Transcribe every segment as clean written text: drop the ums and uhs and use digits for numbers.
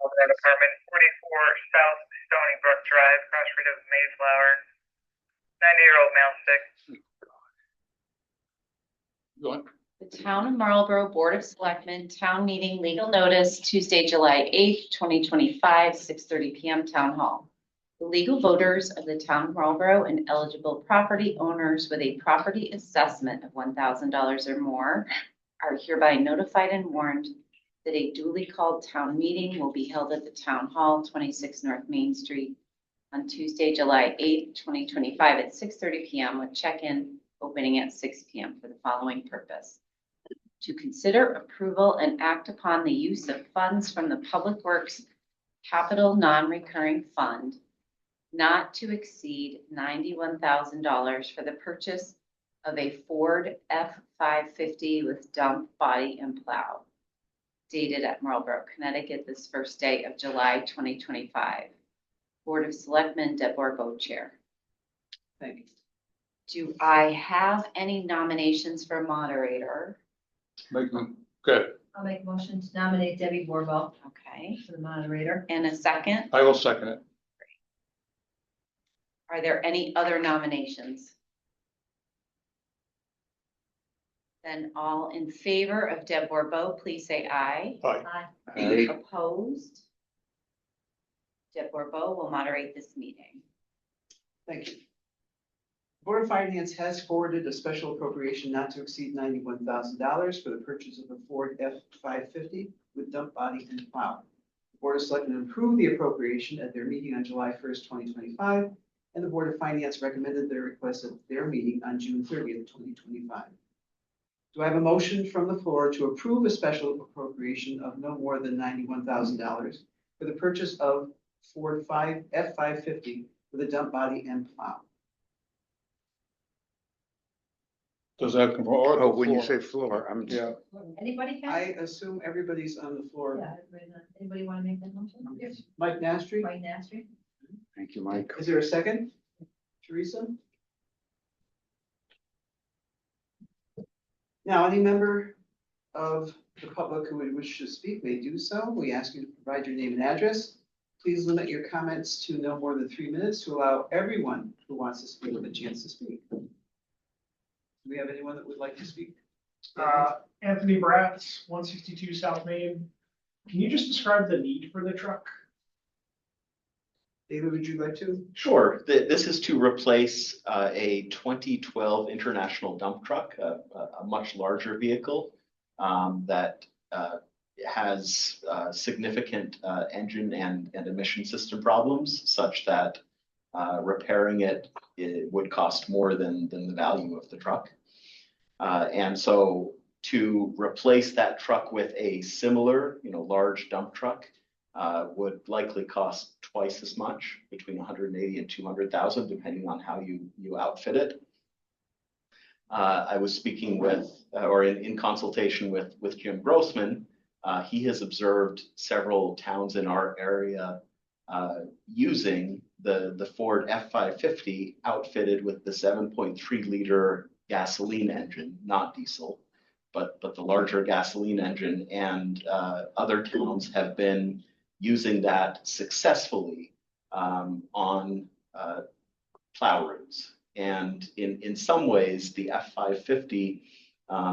Apartment 44 South Stony Brook Drive, crossroad of Mayflower. 90-year-old male sick. Go on. The Town of Marlborough Board of Selectmen Town Meeting Legal Notice, Tuesday, July 8th, 2025, 6:30 p.m. Town Hall. The legal voters of the Town of Marlborough and eligible property owners with a property assessment of $1,000 or more are hereby notified and warned that a duly called town meeting will be held at the Town Hall, 26 North Main Street, on Tuesday, July 8th, 2025 at 6:30 p.m. with check-in opening at 6 p.m. for the following purpose. To consider approval and act upon the use of funds from the Public Works Capital Non-Recurring Fund not to exceed $91,000 for the purchase of a Ford F-550 with dump body and plow, dated at Marlborough, Connecticut, this first day of July 2025. Board of Selectmen, Deb Borgo, Chair. Thank you. Do I have any nominations for moderator? Make them good. I'll make a motion to nominate Debbie Borbo Okay, for the moderator. and a second. I will second it. Are there any other nominations? Then all in favor of Deb Borbo, please say aye. Aye. Aye. Opposed? Deb Borbo will moderate this meeting. Thank you. Board of Finance has forwarded a special appropriation not to exceed $91,000 for the purchase of a Ford F-550 with dump body and plow. The Board of Selectmen approved the appropriation at their meeting on July 1st, 2025, and the Board of Finance recommended their request at their meeting on June 30th, 2025. Do I have a motion from the floor to approve a special appropriation of no more than $91,000 for the purchase of Ford F-550 with a dump body and plow? Does that come from? Oh, when you say floor, I'm. Yeah. Anybody can? I assume everybody's on the floor. Yeah, anybody want to make that motion? Yes. Mike Nastri, Right, Nastri? Thank you, Mike. is there a second? Teresa? Now, any member of the public who would wish to speak may do so. We ask you to provide your name and address. Please limit your comments to no more than 3 minutes to allow everyone who wants to speak a chance to speak. Do we have anyone that would like to speak? Anthony Bratz, 162 South Main. Can you just describe the need for the truck? David, would you like to? Sure. This is to replace a 2012 International dump truck, a much larger vehicle that has significant engine and emission system problems, such that repairing it would cost more than the value of the truck. And so to replace that truck with a similar, large dump truck would likely cost twice as much, between 180 and 200,000, depending on how you outfit it. I was speaking with, or in consultation with Jim Grossman. He has observed several towns in our area using the Ford F-550 outfitted with the 7.3 liter gasoline engine, not diesel, but the larger gasoline engine, and other towns have been using that successfully on plow routes. And in some ways, the F-550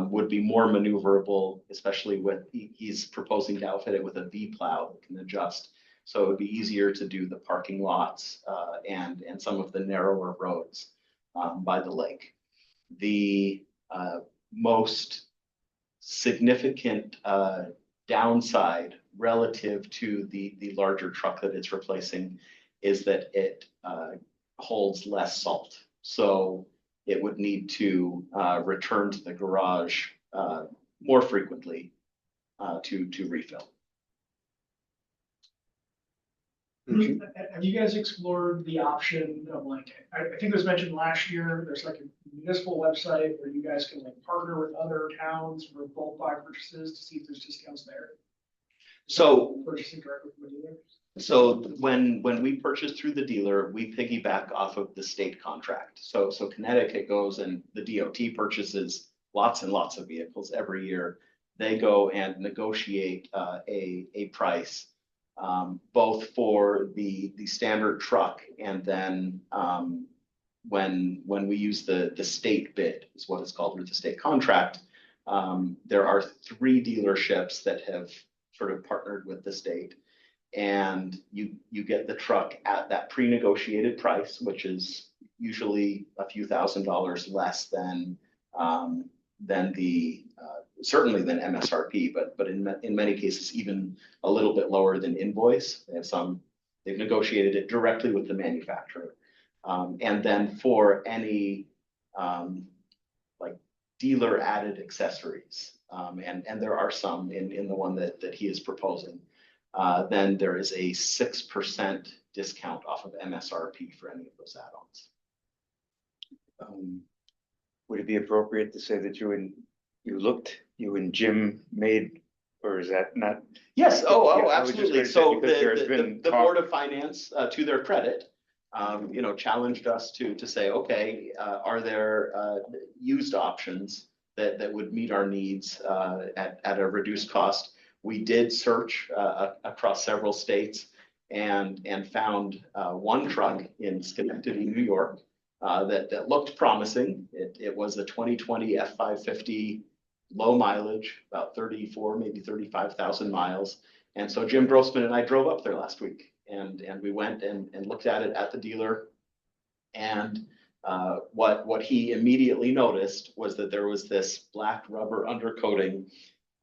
would be more maneuverable, especially he's proposing to outfit it with a V plow that can adjust. So it would be easier to do the parking lots and some of the narrower roads by the lake. The most significant downside relative to the larger truck that it's replacing is that it holds less salt. So it would need to return to the garage more frequently to refill. Have you guys explored the option of I think it was mentioned last year, there's like a municipal website where you guys can partner with other towns for bulk buy purchases to see if there's discounts there? So Purchasing directly from the dealer? So when we purchase through the dealer, we piggyback off of the state contract. So Connecticut goes and the DOT purchases lots and lots of vehicles every year. they go and negotiate a price, both for the standard truck and then when we use the state bid is what it's called, or the state contract. There are 3 dealerships that have sort of partnered with the state, and you get the truck at that pre-negotiated price, which is usually a few $1,000s less than the certainly than MSRP, but in many cases even a little bit lower than invoice. They've negotiated it directly with the manufacturer, and then for any like dealer added accessories, and there are some in the one that he is proposing. Then there is a 6% discount off of MSRP for any of those add-ons. Would it be appropriate to say that you and Jim made, or is that not? Yes, Yeah, I was just absolutely. gonna say, So because there's been the talk- Board of Finance, to their credit, challenged us to say, okay, are there used options that would meet our needs at a reduced cost? We did search across several states and found one truck in Schenectady, New York, that looked promising. It was a 2020 F550, low mileage, about 34, maybe 35,000 miles. And so Jim Grossman and I drove up there last week, and we went and looked at it at the dealer. And what he immediately noticed was that there was this black rubber undercoating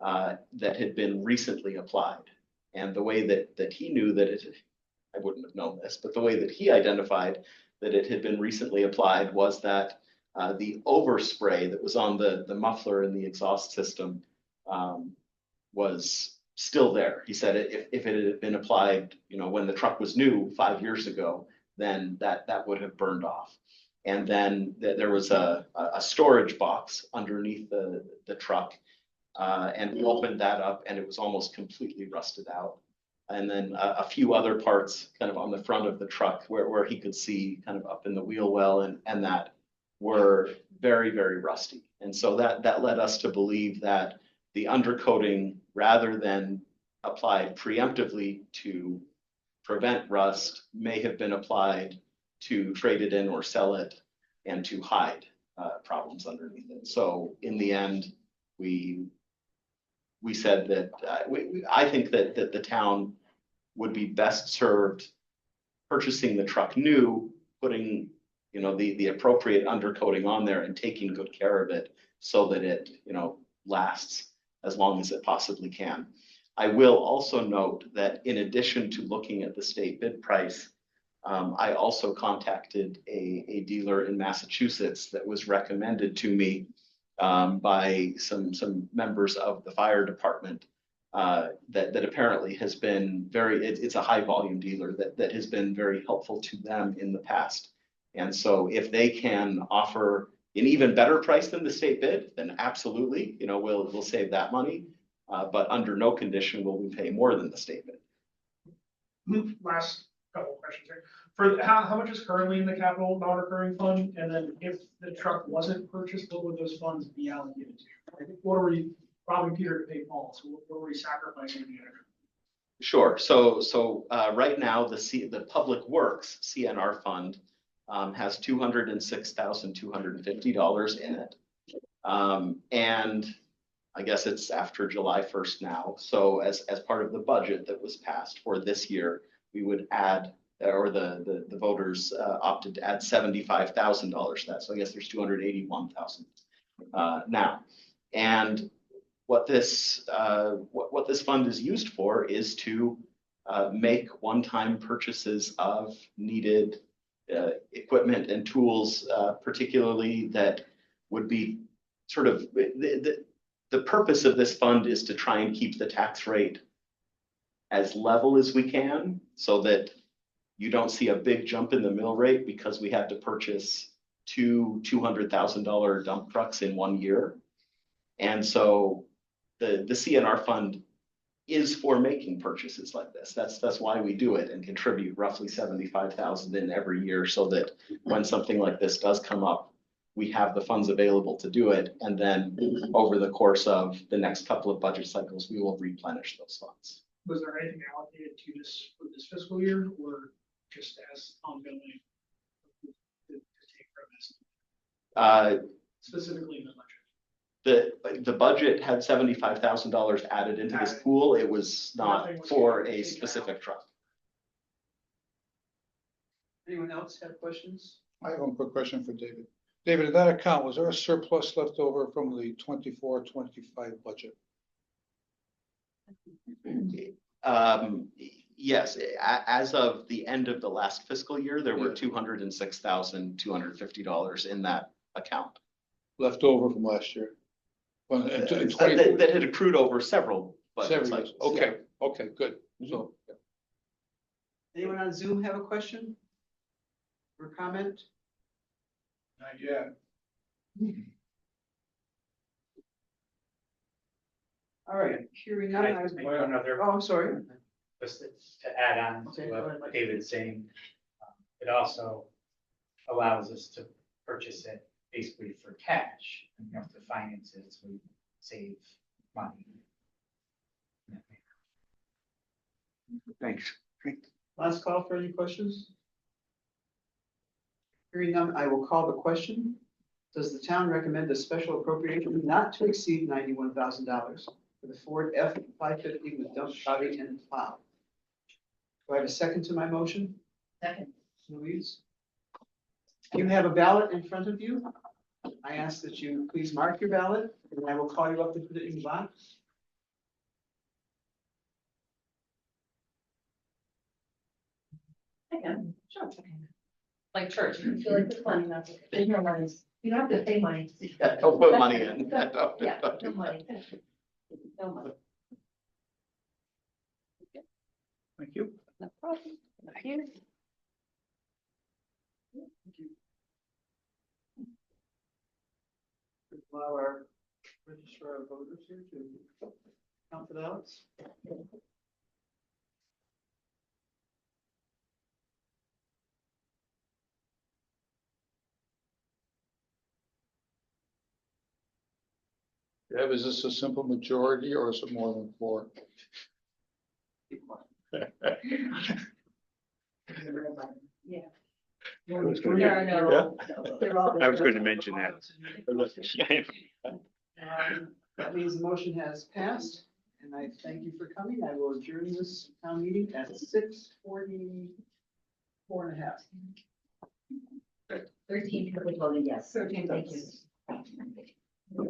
that had been recently applied. And the way that he knew that I wouldn't have known this, but the way that he identified that it had been recently applied was that the overspray that was on the muffler in the exhaust system was still there. He said if it had been applied, when the truck was new 5 years ago, then that would have burned off. And then there was a storage box underneath the truck, and we opened that up, and it was almost completely rusted out. And then a few other parts kind of on the front of the truck where he could see kind of up in the wheel well and that were very, very rusty. And so that led us to believe that the undercoating, rather than applied preemptively to prevent rust, may have been applied to trade it in or sell it and to hide problems underneath it. So in the end, we said that I think that the town would be best served purchasing the truck new, putting the appropriate undercoating on there and taking good care of it so that it lasts as long as it possibly can. I will also note that in addition to looking at the state bid price, I also contacted a dealer in Massachusetts that was recommended to me by some members of the fire department that apparently has been it's a high volume dealer that has been very helpful to them in the past. And so if they can offer an even better price than the state bid, then absolutely, we'll save that money. But under no condition will we pay more than the state bid. Last couple of questions here. For how much is currently in the capital non-recurring fund? And then if the truck wasn't purchased, what would those funds be allocated to? I think what are we robbing Peter to pay Paul? So what are we sacrificing in the end? Sure. So right now the Public Works CNR fund has $206,250 in it, and I guess it's after July 1st now. So as part of the budget that was passed for this year, we would add, or the voters opted to add $75,000 to that. So I guess there's $281,000 now. And what this fund is used for is to make one-time purchases of needed equipment and tools, particularly that would be sort of the purpose of this fund is to try and keep the tax rate as level as we can so that you don't see a big jump in the mill rate because we had to purchase two $200,000 dump trucks in 1 year. And so the CNR fund is for making purchases like this. That's why we do it and contribute roughly $75,000 in every year so that when something like this does come up, we have the funds available to do it. And then over the course of the next couple of budget cycles, we will replenish those funds. Was there anything allocated to this for this fiscal year or just as ongoing? To take from this, specifically in the budget? The budget had $75,000 added into this pool. It was not Nothing was for a taken specific out. truck. Anyone else have questions? I have one quick question for David. David, in that account, was there a surplus left over from the 24-25 budget? Yes, as of the end of the last fiscal year, there were $206,250 in that account. Left over from last year? Well, in That 24 that had accrued over several budget several years. cycles. Okay, okay, good. So, Anyone on Zoom have a question? Or comment? not yet. All right, hearing none, I was. Another, Oh, I'm sorry. just to add on Okay, to go ahead. what David's saying, it also allows us to purchase it basically for cash. And you have to finance it, so we save money. Thanks. Last call for any questions? Hearing none, I will call the question. Does the town recommend a special appropriation not to exceed $91,000 for the Ford F-550 with dump body and plow? Do I have a second to my motion? Second. Louise? You have a ballot in front of you. I ask that you please mark your ballot, and I will call you up to put it in the box. Second. Sure. Like church. I feel like it's money, that's okay. There's no money. You don't have to pay money. Don't put money in. Yeah, Don't do no money. No money. Thank you. No problem. Thank you. Allow our registrar of voters here to count the ballots. Deb, is this a simple majority or is it more than 4? Yeah. I was gonna- There are no. They're all. I was going to mention that. That means the motion has passed, and I thank you for coming. I will adjourn this town meeting at 6:44.5. 13 people voted yes. 13 Thank you. votes.